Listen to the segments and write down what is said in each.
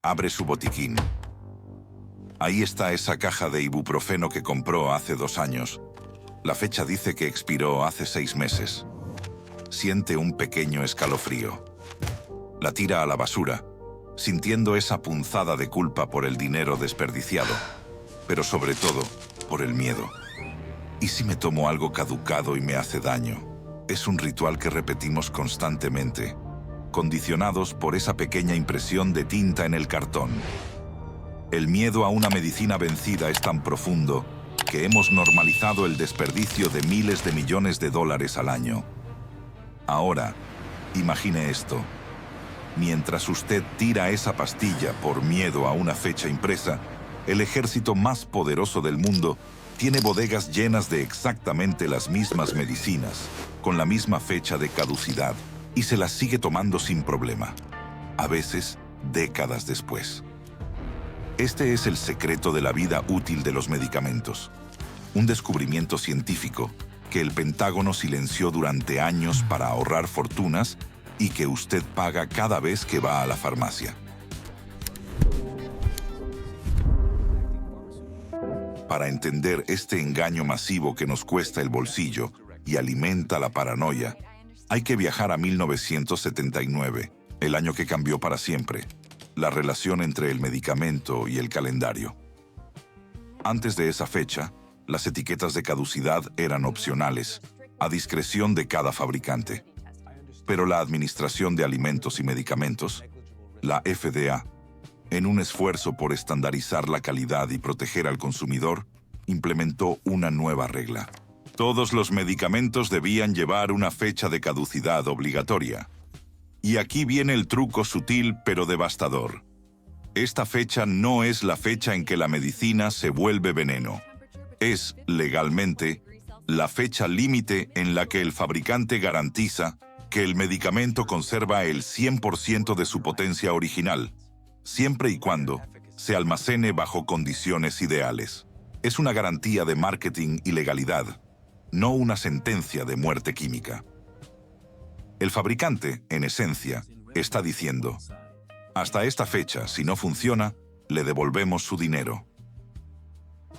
Abre su botiquín. Ahí está esa caja de ibuprofeno que compró hace 2 años. La fecha dice que expiró hace 6 meses. Siente un pequeño escalofrío. La tira a la basura, sintiendo esa punzada de culpa por el dinero desperdiciado, pero sobre todo por el miedo. ¿Y si me tomo algo caducado y me hace daño? Es un ritual que repetimos constantemente, condicionados por esa pequeña impresión de tinta en el cartón. El miedo a una medicina vencida es tan profundo que hemos normalizado el desperdicio de miles de millones de dólares al año. Ahora, imagine esto. Mientras usted tira esa pastilla por miedo a una fecha impresa, el ejército más poderoso del mundo tiene bodegas llenas de exactamente las mismas medicinas, con la misma fecha de caducidad, y se las sigue tomando sin problema, a veces décadas después. Este es el secreto de la vida útil de los medicamentos, un descubrimiento científico que el Pentágono silenció durante años para ahorrar fortunas y que usted paga cada vez que va a la farmacia. Para entender este engaño masivo que nos cuesta el bolsillo y alimenta la paranoia, hay que viajar a 1979, el año que cambió para siempre la relación entre el medicamento y el calendario. Antes de esa fecha, las etiquetas de caducidad eran opcionales, a discreción de cada fabricante. Pero la Administración de Alimentos y Medicamentos, la FDA, en un esfuerzo por estandarizar la calidad y proteger al consumidor, implementó una nueva regla. Todos los medicamentos debían llevar una fecha de caducidad obligatoria. Y aquí viene el truco sutil pero devastador. Esta fecha no es la fecha en que la medicina se vuelve veneno. Es, legalmente, la fecha límite en la que el fabricante garantiza que el medicamento conserva el 100% de su potencia original, siempre y cuando se almacene bajo condiciones ideales. Es una garantía de marketing y legalidad, no una sentencia de muerte química. El fabricante, en esencia, está diciendo: hasta esta fecha, si no funciona, le devolvemos su dinero.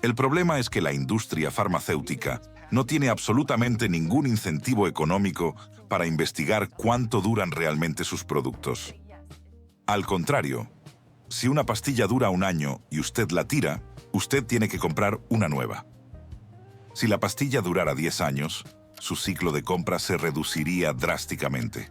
El problema es que la industria farmacéutica no tiene absolutamente ningún incentivo económico para investigar cuánto duran realmente sus productos. Al contrario, si una pastilla dura 1 año y usted la tira, usted tiene que comprar una nueva. Si la pastilla durara 10 años, su ciclo de compra se reduciría drásticamente.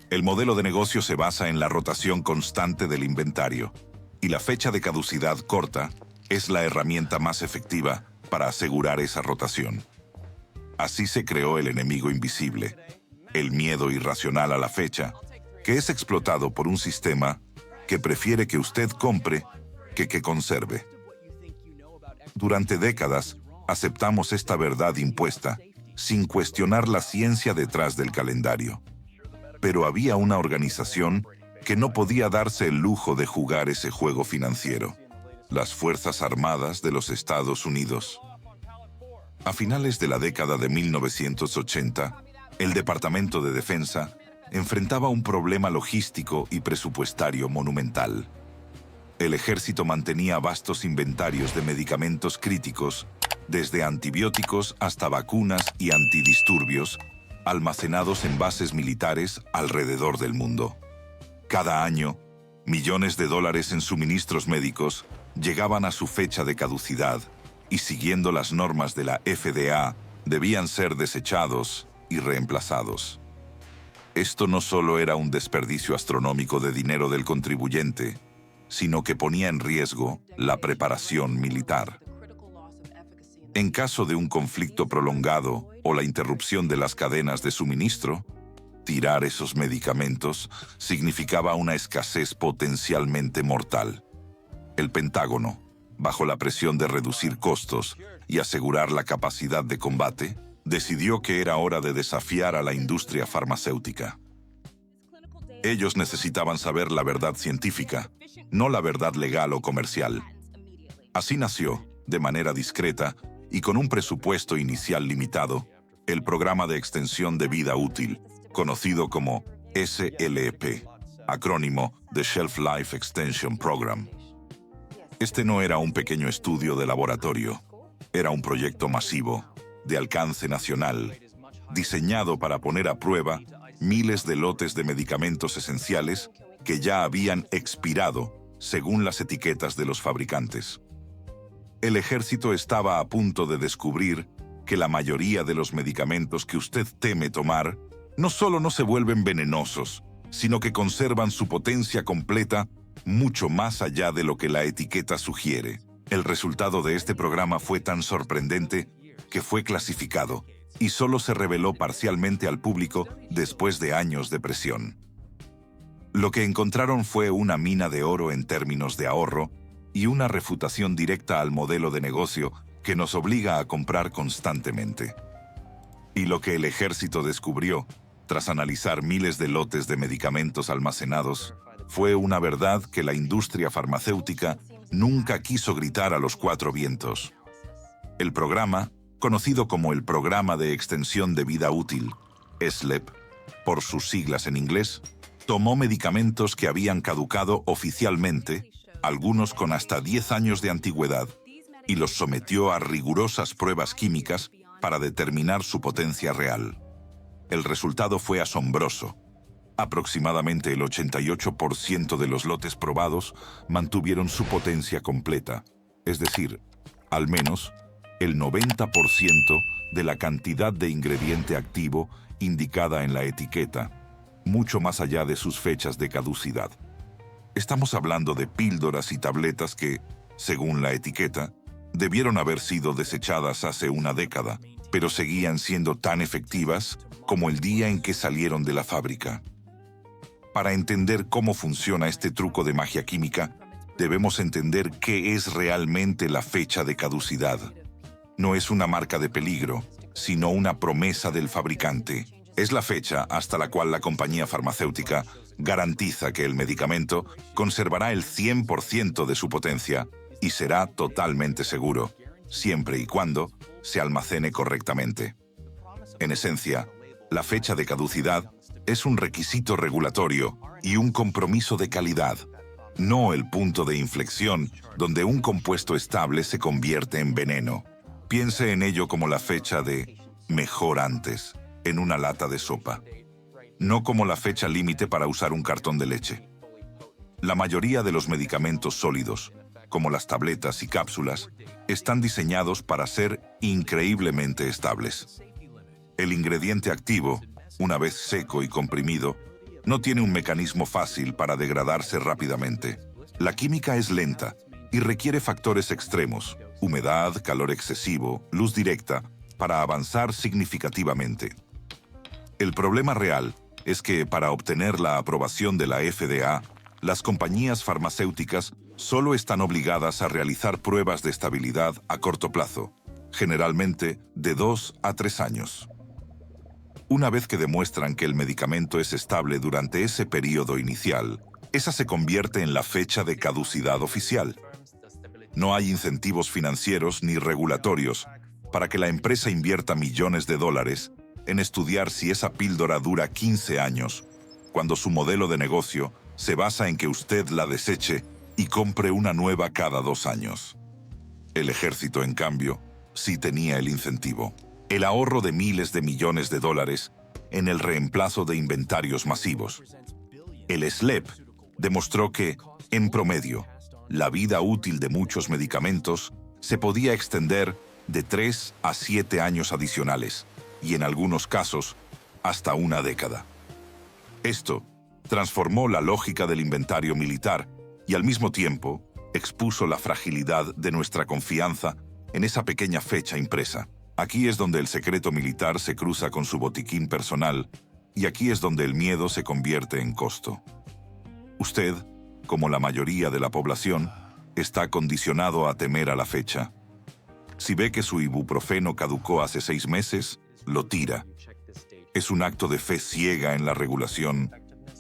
El modelo de negocio se basa en la rotación constante del inventario, y la fecha de caducidad corta es la herramienta más efectiva para asegurar esa rotación. Así se creó el enemigo invisible, el miedo irracional a la fecha, que es explotado por un sistema que prefiere que usted compre que conserve. Durante décadas, aceptamos esta verdad impuesta, sin cuestionar la ciencia detrás del calendario. Pero había una organización que no podía darse el lujo de jugar ese juego financiero: las Fuerzas Armadas de los Estados Unidos. A finales de la década de 1980, el Departamento de Defensa enfrentaba un problema logístico y presupuestario monumental. El ejército mantenía vastos inventarios de medicamentos críticos, desde antibióticos hasta vacunas y antidisturbios, almacenados en bases militares alrededor del mundo. Cada año, millones de dólares en suministros médicos llegaban a su fecha de caducidad y, siguiendo las normas de la FDA, debían ser desechados y reemplazados. Esto no solo era un desperdicio astronómico de dinero del contribuyente, sino que ponía en riesgo la preparación militar. En caso de un conflicto prolongado o la interrupción de las cadenas de suministro, tirar esos medicamentos significaba una escasez potencialmente mortal. El Pentágono, bajo la presión de reducir costos y asegurar la capacidad de combate, decidió que era hora de desafiar a la industria farmacéutica. Ellos necesitaban saber la verdad científica, no la verdad legal o comercial. Así nació, de manera discreta y con un presupuesto inicial limitado, el Programa de Extensión de Vida Útil, conocido como SLP. acrónimo de Shelf Life Extension Program. Este no era un pequeño estudio de laboratorio, era un proyecto masivo, de alcance nacional, diseñado para poner a prueba miles de lotes de medicamentos esenciales que ya habían expirado según las etiquetas de los fabricantes. El ejército estaba a punto de descubrir que la mayoría de los medicamentos que usted teme tomar no solo no se vuelven venenosos, sino que conservan su potencia completa mucho más allá de lo que la etiqueta sugiere. El resultado de este programa fue tan sorprendente que fue clasificado y solo se reveló parcialmente al público después de años de presión. Lo que encontraron fue una mina de oro en términos de ahorro y una refutación directa al modelo de negocio que nos obliga a comprar constantemente. Y lo que el ejército descubrió, tras analizar miles de lotes de medicamentos almacenados, fue una verdad que la industria farmacéutica nunca quiso gritar a los cuatro vientos. El programa, conocido como el Programa de Extensión de Vida Útil, SLEP, por sus siglas en inglés, tomó medicamentos que habían caducado oficialmente, algunos con hasta 10 años de antigüedad, y los sometió a rigurosas pruebas químicas para determinar su potencia real. El resultado fue asombroso. Aproximadamente el 88% de los lotes probados mantuvieron su potencia completa, es decir, al menos el 90% de la cantidad de ingrediente activo indicada en la etiqueta, mucho más allá de sus fechas de caducidad. Estamos hablando de píldoras y tabletas que, según la etiqueta, debieron haber sido desechadas hace una década, pero seguían siendo tan efectivas como el día en que salieron de la fábrica. Para entender cómo funciona este truco de magia química, debemos entender qué es realmente la fecha de caducidad. No es una marca de peligro, sino una promesa del fabricante. Es la fecha hasta la cual la compañía farmacéutica garantiza que el medicamento conservará el 100% de su potencia y será totalmente seguro, siempre y cuando se almacene correctamente. En esencia, la fecha de caducidad es un requisito regulatorio y un compromiso de calidad, no el punto de inflexión donde un compuesto estable se convierte en veneno. Piense en ello como la fecha de mejor antes en una lata de sopa, no como la fecha límite para usar un cartón de leche. La mayoría de los medicamentos sólidos, como las tabletas y cápsulas, están diseñados para ser increíblemente estables. El ingrediente activo, una vez seco y comprimido, no tiene un mecanismo fácil para degradarse rápidamente. La química es lenta y requiere factores extremos, humedad, calor excesivo, luz directa, para avanzar significativamente. El problema real es que para obtener la aprobación de la FDA, las compañías farmacéuticas solo están obligadas a realizar pruebas de estabilidad a corto plazo, generalmente de 2 a 3 años. Una vez que demuestran que el medicamento es estable durante ese periodo inicial, esa se convierte en la fecha de caducidad oficial. No hay incentivos financieros ni regulatorios para que la empresa invierta millones de dólares en estudiar si esa píldora dura 15 años, cuando su modelo de negocio se basa en que usted la deseche y compre una nueva cada 2 años. El ejército, en cambio, sí tenía el incentivo: el ahorro de miles de millones de dólares en el reemplazo de inventarios masivos. El SLEP demostró que, en promedio, la vida útil de muchos medicamentos se podía extender de 3 a 7 años adicionales, y en algunos casos, hasta una década. Esto transformó la lógica del inventario militar y al mismo tiempo expuso la fragilidad de nuestra confianza en esa pequeña fecha impresa. Aquí es donde el secreto militar se cruza con su botiquín personal, y aquí es donde el miedo se convierte en costo. Usted, como la mayoría de la población, está condicionado a temer a la fecha. Si ve que su ibuprofeno caducó hace 6 meses, lo tira. Es un acto de fe ciega en la regulación,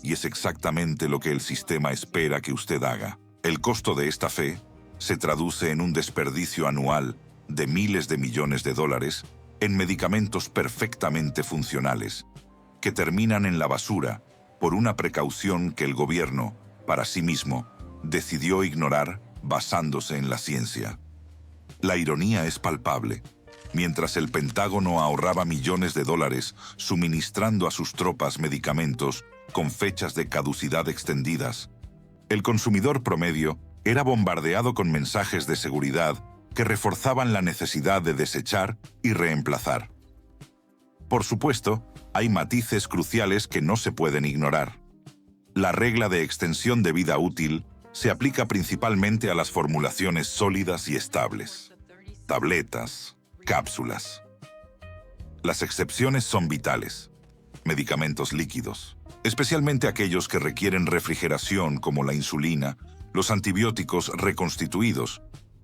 y es exactamente lo que el sistema espera que usted haga. El costo de esta fe se traduce en un desperdicio anual de miles de millones de dólares en medicamentos perfectamente funcionales, que terminan en la basura por una precaución que el gobierno, para sí mismo, decidió ignorar basándose en la ciencia. La ironía es palpable. Mientras el Pentágono ahorraba millones de dólares suministrando a sus tropas medicamentos con fechas de caducidad extendidas, el consumidor promedio era bombardeado con mensajes de seguridad que reforzaban la necesidad de desechar y reemplazar. Por supuesto, hay matices cruciales que no se pueden ignorar. La regla de extensión de vida útil se aplica principalmente a las formulaciones sólidas y estables. Tabletas, cápsulas. Las excepciones son vitales. Medicamentos líquidos, especialmente aquellos que requieren refrigeración como la insulina, los antibióticos reconstituidos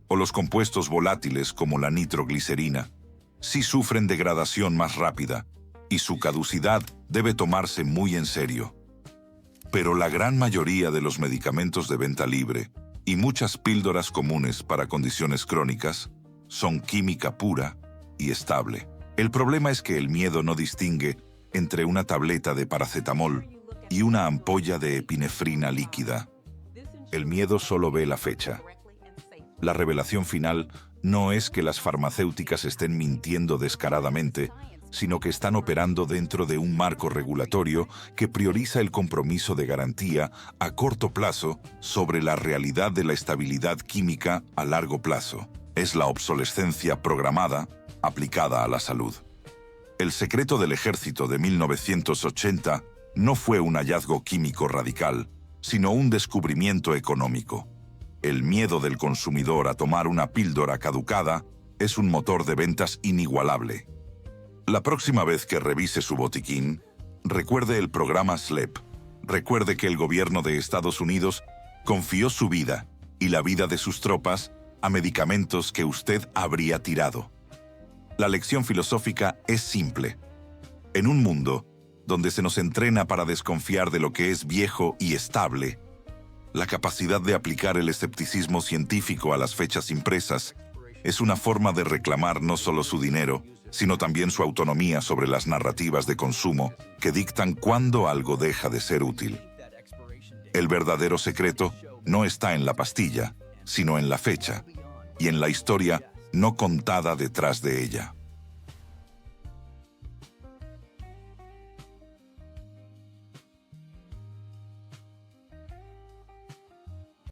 o los compuestos volátiles como la nitroglicerina, sí sufren degradación más rápida y su caducidad debe tomarse muy en serio. Pero la gran mayoría de los medicamentos de venta libre y muchas píldoras comunes para condiciones crónicas son química pura y estable. El problema es que el miedo no distingue entre una tableta de paracetamol y una ampolla de epinefrina líquida. El miedo solo ve la fecha. La revelación final no es que las farmacéuticas estén mintiendo descaradamente, sino que están operando dentro de un marco regulatorio que prioriza el compromiso de garantía a corto plazo sobre la realidad de la estabilidad química a largo plazo. Es la obsolescencia programada aplicada a la salud. El secreto del ejército de 1980 no fue un hallazgo químico radical, sino un descubrimiento económico. El miedo del consumidor a tomar una píldora caducada es un motor de ventas inigualable. La próxima vez que revise su botiquín, recuerde el programa SLEP. Recuerde que el gobierno de Estados Unidos confió su vida y la vida de sus tropas a medicamentos que usted habría tirado. La lección filosófica es simple. En un mundo donde se nos entrena para desconfiar de lo que es viejo y estable, la capacidad de aplicar el escepticismo científico a las fechas impresas es una forma de reclamar no solo su dinero, sino también su autonomía sobre las narrativas de consumo que dictan cuándo algo deja de ser útil. El verdadero secreto no está en la pastilla, sino en la fecha, y en la historia no contada detrás de ella.